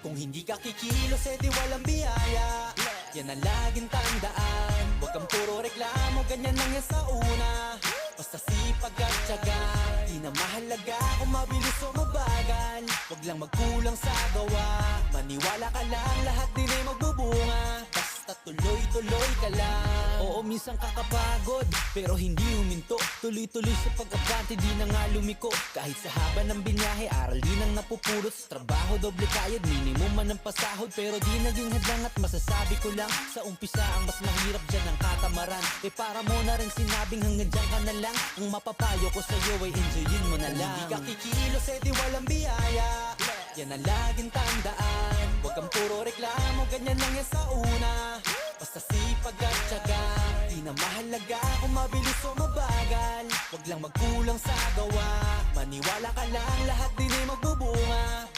Kung hindi ka kikilos, edi walang biyaya. Yan ang laging tandaan. Huwag kang puro reklamo, ganyan lang yan sa una. Basta sipag at tiyaga, di na mahalaga kung mabilis o mabagal. Huwag lang magkulang sa gawa, maniwala ka lang, lahat din ay magbubunga. Basta tuloy-tuloy ka lang. Oo, minsan kakapagod, pero hindi huminto. Tuloy-tuloy sa pag-abante, di na nga lumiko. Kahit sa haba ng binyahe, aral din ang napupulot. Sa trabaho, doble kayod, minimum man ang pasahod. Pero di naging hadlang at masasabi ko lang, sa umpisa ang mas mahirap dyan ang katamaran. Para mo na rin sinabing hanggang dyan ka na lang. Ang mapapayo ko sa'yo ay enjoyin mo na lang. Hindi ka kikilos, edi walang biyaya. Yan ang laging tandaan. Huwag kang puro reklamo, ganyan lang yan sa una. Basta sipag at tiyaga, di na mahalaga kung mabilis o mabagal. Huwag lang magkulang sa gawa, maniwala ka lang, lahat din ay magbubunga.